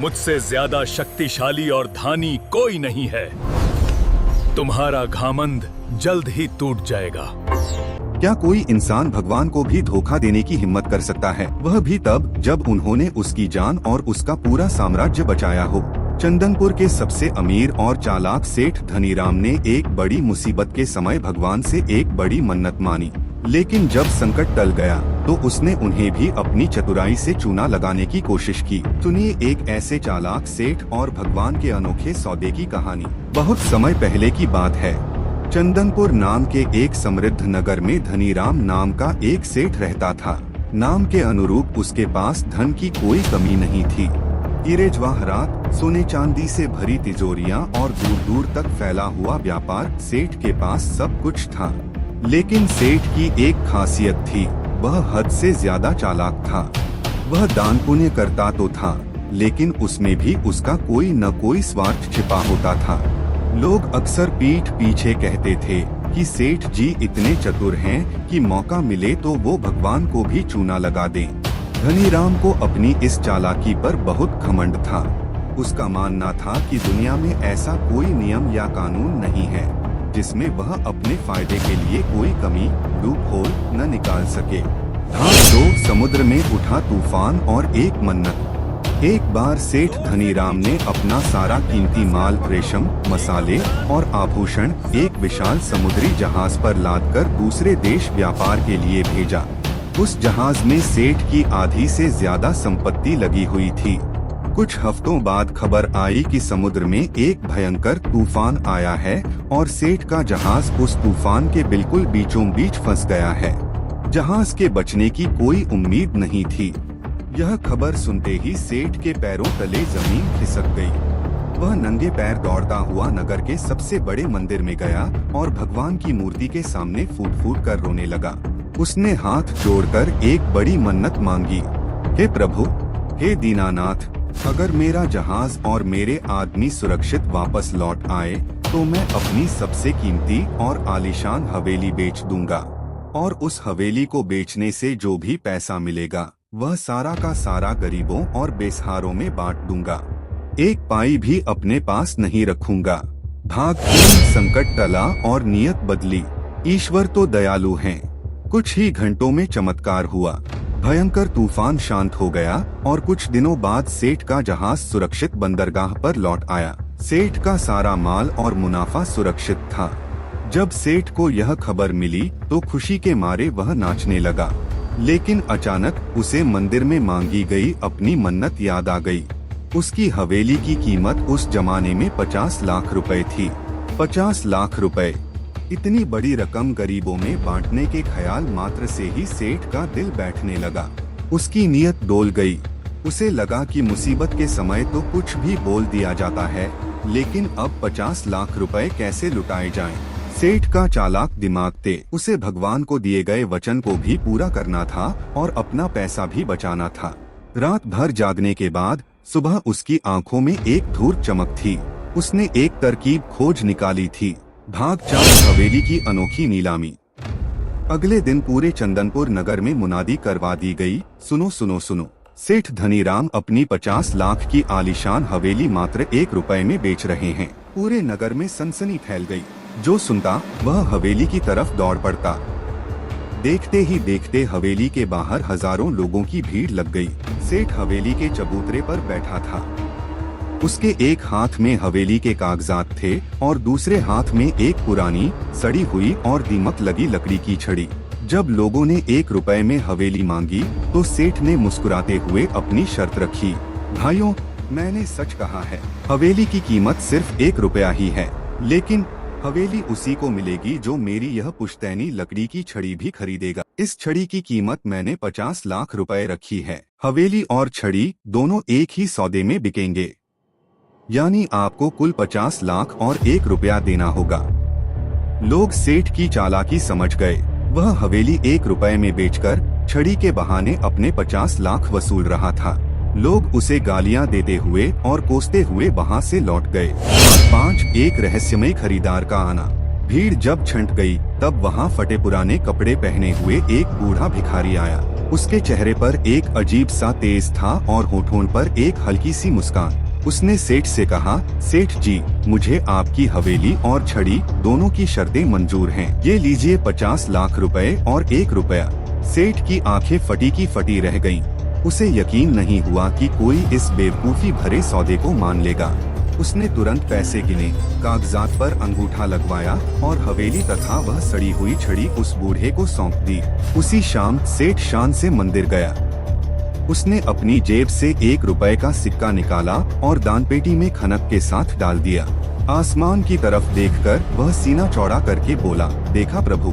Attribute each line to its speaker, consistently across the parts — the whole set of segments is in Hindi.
Speaker 1: मुझसे ज्यादा शक्तिशाली और धानी कोई नहीं है। तुम्हारा घामंड जल्द ही टूट जाएगा।
Speaker 2: क्या कोई इंसान भगवान को भी धोखा देने की हिम्मत कर सकता है, वह भी तब जब उन्होंने उसकी जान और उसका पूरा साम्राज्य बचाया हो। चंदनपुर के सबसे अमीर और चालाक सेठ धनीराम ने एक बड़ी मुसीबत के समय भगवान से एक बड़ी मन्नत मानी, लेकिन जब संकट टल गया तो उसने उन्हें भी अपनी चतुराई से चूना लगाने की कोशिश की। सुनिए एक ऐसे चालाक सेठ और भगवान के अनोखे सौदे की कहानी। बहुत समय पहले की बात है। चंदनपुर नाम के एक समृद्ध नगर में धनीराम नाम का एक सेठ रहता था। नाम के अनुरूप उसके पास धन की कोई कमी नहीं थी। हीरे जवाहरात, सोने चांदी से भरी तिजोरियां और दूर दूर तक फैला हुआ व्यापार, सेठ के पास सब कुछ था। लेकिन सेठ की एक खासियत थी, वह हद से ज्यादा चालाक था। वह दान पुण्य करता तो था, लेकिन उसमें भी उसका कोई न कोई स्वार्थ छिपा होता था। लोग अक्सर पीठ पीछे कहते थे कि सेठ जी इतने चतुर हैं कि मौका मिले तो वो भगवान को भी चूना लगा दें। धनीराम को अपनी इस चालाकी पर बहुत घमंड था। उसका मानना था कि दुनिया में ऐसा कोई नियम या कानून नहीं है जिसमें वह अपने फायदे के लिए कोई कमी, लूपहोल न निकाल सके। दो समुद्र में उठा तूफान और एक मन्नत। एक बार सेठ धनीराम ने अपना सारा कीमती माल, रेशम, मसाले और आभूषण एक विशाल समुद्री जहाज पर लादकर दूसरे देश व्यापार के लिए भेजा। उस जहाज में सेठ की आधी से ज्यादा संपत्ति लगी हुई थी। कुछ हफ्तों बाद खबर आई कि समुद्र में एक भयंकर तूफान आया है और सेठ का जहाज उस तूफान के बिल्कुल बीचों बीच फंस गया है। जहाज के बचने की कोई उम्मीद नहीं थी। यह खबर सुनते ही सेठ के पैरों तले जमीन खिसक गई। वह नंगे पैर दौड़ता हुआ नगर के सबसे बड़े मंदिर में गया और भगवान की मूर्ति के सामने फूट फूट कर रोने लगा। उसने हाथ जोड़कर एक बड़ी मन्नत मांगी, हे प्रभु, हे दीनानाथ, अगर मेरा जहाज और मेरे आदमी सुरक्षित वापस लौट आए तो मैं अपनी सबसे कीमती और आलीशान हवेली बेच दूंगा, और उस हवेली को बेचने से जो भी पैसा मिलेगा वह सारा का सारा गरीबों और बेसहारों में बांट दूंगा। एक पाई भी अपने पास नहीं रखूंगा। भाग्यपूर्ण संकट टला और नियत बदली। ईश्वर तो दयालु हैं। कुछ ही घंटों में चमत्कार हुआ। भयंकर तूफान शांत हो गया और कुछ दिनों बाद सेठ का जहाज सुरक्षित बंदरगाह पर लौट आया। सेठ का सारा माल और मुनाफा सुरक्षित था। जब सेठ को यह खबर मिली तो खुशी के मारे वह नाचने लगा, लेकिन अचानक उसे मंदिर में मांगी गई अपनी मन्नत याद आ गई। उसकी हवेली की कीमत उस जमाने में 50 लाख रुपए थी। 50 लाख रुपए, इतनी बड़ी रकम गरीबों में बांटने के ख्याल मात्र से ही सेठ का दिल बैठने लगा। उसकी नीयत डोल गई। उसे लगा कि मुसीबत के समय तो कुछ भी बोल दिया जाता है, लेकिन अब 50 लाख रुपए कैसे लुटाए जाएं? सेठ का चालाक दिमाग थे। उसे भगवान को दिए गए वचन को भी पूरा करना था और अपना पैसा भी बचाना था। रात भर जागने के बाद सुबह उसकी आंखों में एक धूर चमक थी। उसने एक तरकीब खोज निकाली थी, भाग चाल हवेली की अनोखी नीलामी। अगले दिन पूरे चंदनपुर नगर में मुनादी करवा दी गई, सुनो सुनो सुनो, सेठ धनीराम अपनी 50 लाख की आलीशान हवेली मात्र 1 रुपए में बेच रहे हैं। पूरे नगर में सनसनी फैल गई। जो सुनता वह हवेली की तरफ दौड़ पड़ता। देखते ही देखते हवेली के बाहर हजारों लोगों की भीड़ लग गई। सेठ हवेली के चबूतरे पर बैठा था। उसके एक हाथ में हवेली के कागजात थे और दूसरे हाथ में एक पुरानी, सड़ी हुई और दीमक लगी लकड़ी की छड़ी। जब लोगों ने 1 रुपए में हवेली मांगी तो सेठ ने मुस्कुराते हुए अपनी शर्त रखी, भाइयों, मैंने सच कहा है, हवेली की कीमत सिर्फ 1 रुपया ही है, लेकिन हवेली उसी को मिलेगी जो मेरी यह पुश्तैनी लकड़ी की छड़ी भी खरीदेगा। इस छड़ी की कीमत मैंने 50 लाख रुपए रखी है। हवेली और छड़ी दोनों एक ही सौदे में बिकेंगे, यानी आपको कुल 50 लाख और 1 रुपया देना होगा। लोग सेठ की चालाकी समझ गए। वह हवेली 1 रुपए में बेचकर छड़ी के बहाने अपने 50 लाख वसूल रहा था। लोग उसे गालियां देते हुए और कोसते हुए वहां से लौट गए। 5 एक रहस्यमय खरीदार का आना। भीड़ जब छंट गई तब वहां फटे पुराने कपड़े पहने हुए एक बूढ़ा भिखारी आया। उसके चेहरे पर एक अजीब सा तेज था और होठों पर एक हल्की सी मुस्कान। उसने सेठ से कहा, सेठ जी, मुझे आपकी हवेली और छड़ी दोनों की शर्तें मंजूर हैं। ये लीजिए 50 लाख रुपए और 1 रुपया। सेठ की आंखें फटी की फटी रह गईं। उसे यकीन नहीं हुआ कि कोई इस बेवकूफी भरे सौदे को मान लेगा। उसने तुरंत पैसे गिने, कागजात पर अंगूठा लगवाया और हवेली तथा वह सड़ी हुई छड़ी उस बूढ़े को सौंप दी। उसी शाम सेठ शान से मंदिर गया। उसने अपनी जेब से 1 रुपए का सिक्का निकाला और दानपेटी में खनक के साथ डाल दिया। आसमान की तरफ देखकर वह सीना चौड़ा करके बोला, देखा प्रभु,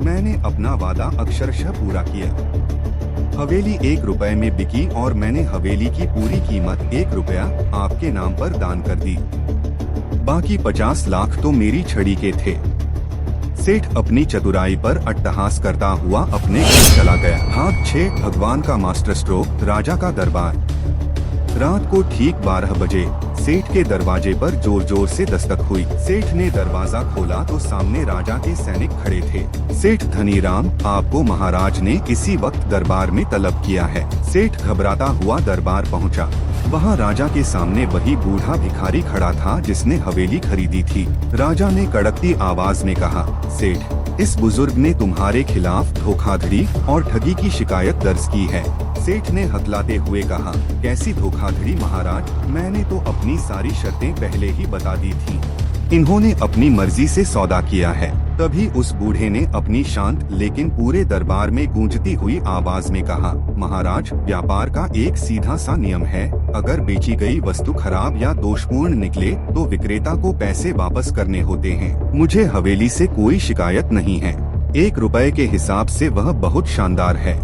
Speaker 2: मैंने अपना वादा अक्षरशः पूरा किया। हवेली 1 रुपए में बिकी और मैंने हवेली की पूरी कीमत 1 रुपया आपके नाम पर दान कर दी। बाकी 50 लाख तो मेरी छड़ी के थे। सेठ अपनी चतुराई पर अट्टहास करता हुआ अपने घर चला गया। भाग 6, भगवान का मास्टर स्ट्रोक, राजा का दरबार। रात को ठीक 12 बजे सेठ के दरवाजे पर जोर जोर से दस्तक हुई। सेठ ने दरवाजा खोला तो सामने राजा के सैनिक खड़े थे। सेठ धनीराम, आपको महाराज ने इसी वक्त दरबार में तलब किया है। सेठ घबराता हुआ दरबार पहुंचा। वहां राजा के सामने वही बूढ़ा भिखारी खड़ा था जिसने हवेली खरीदी थी। राजा ने कड़कती आवाज में कहा, सेठ, इस बुजुर्ग ने तुम्हारे खिलाफ धोखाधड़ी और ठगी की शिकायत दर्ज की है। सेठ ने हकलाते हुए कहा, कैसी धोखाधड़ी महाराज, मैंने तो अपनी सारी शर्तें पहले ही बता दी थी। इन्होंने अपनी मर्जी से सौदा किया है। तभी उस बूढ़े ने अपनी शांत लेकिन पूरे दरबार में गूंजती हुई आवाज में कहा, महाराज, व्यापार का एक सीधा सा नियम है, अगर बेची गई वस्तु खराब या दोषपूर्ण निकले तो विक्रेता को पैसे वापस करने होते हैं। मुझे हवेली से कोई शिकायत नहीं है। 1 रुपए के हिसाब से वह बहुत शानदार है,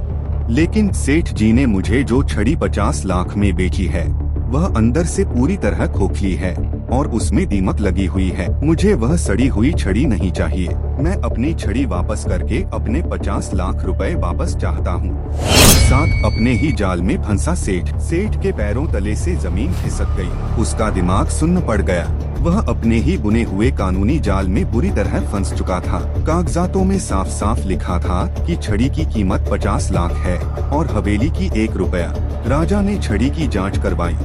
Speaker 2: लेकिन सेठ जी ने मुझे जो छड़ी 50 लाख में बेची है वह अंदर से पूरी तरह खोखली है और उसमें दीमक लगी हुई है। मुझे वह सड़ी हुई छड़ी नहीं चाहिए। मैं अपनी छड़ी वापस करके अपने 50 लाख रुपए वापस चाहता हूँ। साथ अपने ही जाल में फंसा सेठ के पैरों तले से जमीन खिसक गई। उसका दिमाग सुन्न पड़ गया। वह अपने ही बुने हुए कानूनी जाल में बुरी तरह फंस चुका था। कागजातों में साफ साफ लिखा था कि छड़ी की कीमत 50 लाख है और हवेली की 1 रुपया। राजा ने छड़ी की जांच करवाई।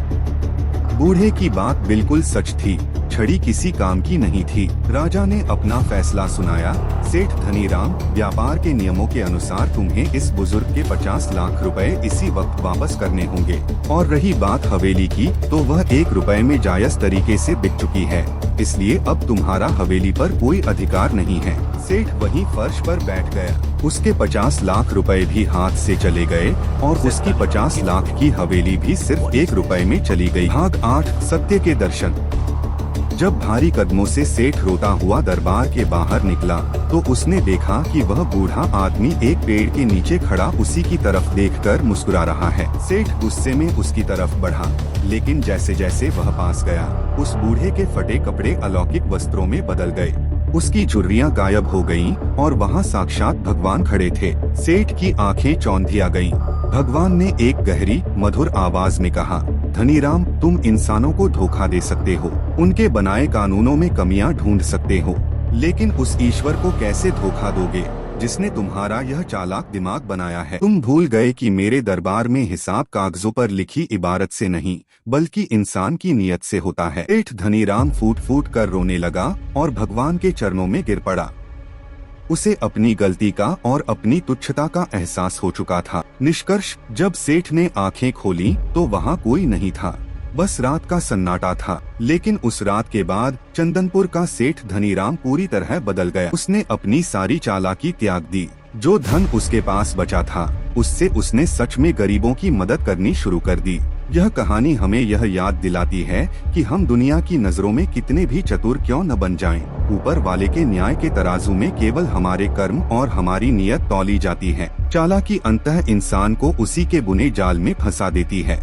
Speaker 2: बूढ़े की बात बिल्कुल सच थी, छड़ी किसी काम की नहीं थी। राजा ने अपना फैसला सुनाया, सेठ धनीराम, व्यापार के नियमों के अनुसार तुम्हें इस बुजुर्ग के 50 लाख रुपए इसी वक्त वापस करने होंगे। और रही बात हवेली की, तो वह 1 रुपए में जायज तरीके से बिक चुकी है, इसलिए अब तुम्हारा हवेली पर कोई अधिकार नहीं है। सेठ वहीं फर्श पर बैठ गया। उसके 50 लाख रुपए भी हाथ से चले गए और उसकी 50 लाख की हवेली भी सिर्फ 1 रुपए में चली गई। भाग 8, सत्य के दर्शन। जब भारी कदमों से सेठ रोता हुआ दरबार के बाहर निकला तो उसने देखा कि वह बूढ़ा आदमी एक पेड़ के नीचे खड़ा उसी की तरफ देखकर मुस्कुरा रहा है। सेठ गुस्से में उसकी तरफ बढ़ा, लेकिन जैसे जैसे वह पास गया, उस बूढ़े के फटे कपड़े अलौकिक वस्त्रों में बदल गए। उसकी झुर्रियां गायब हो गईं और वहां साक्षात भगवान खड़े थे। सेठ की आंखें चौंधिया गईं। भगवान ने एक गहरी मधुर आवाज में कहा, धनीराम, तुम इंसानों को धोखा दे सकते हो, उनके बनाए कानूनों में कमियां ढूंढ सकते हो, लेकिन उस ईश्वर को कैसे धोखा दोगे जिसने तुम्हारा यह चालाक दिमाग बनाया है। तुम भूल गए कि मेरे दरबार में हिसाब कागजों पर लिखी इबारत से नहीं बल्कि इंसान की नीयत से होता है। सेठ धनीराम फूट फूट कर रोने लगा और भगवान के चरणों में गिर पड़ा। उसे अपनी गलती का और अपनी तुच्छता का एहसास हो चुका था। निष्कर्ष, जब सेठ ने आंखें खोली तो वहाँ कोई नहीं था, बस रात का सन्नाटा था। लेकिन उस रात के बाद चंदनपुर का सेठ धनीराम पूरी तरह बदल गया। उसने अपनी सारी चालाकी त्याग दी। जो धन उसके पास बचा था उससे उसने सच में गरीबों की मदद करनी शुरू कर दी। यह कहानी हमें यह याद दिलाती है कि हम दुनिया की नजरों में कितने भी चतुर क्यों न बन जाएं, ऊपर वाले के न्याय के तराजू में केवल हमारे कर्म और हमारी नीयत तौली जाती है। चालाकी अंततः इंसान को उसी के बुने जाल में फंसा देती है।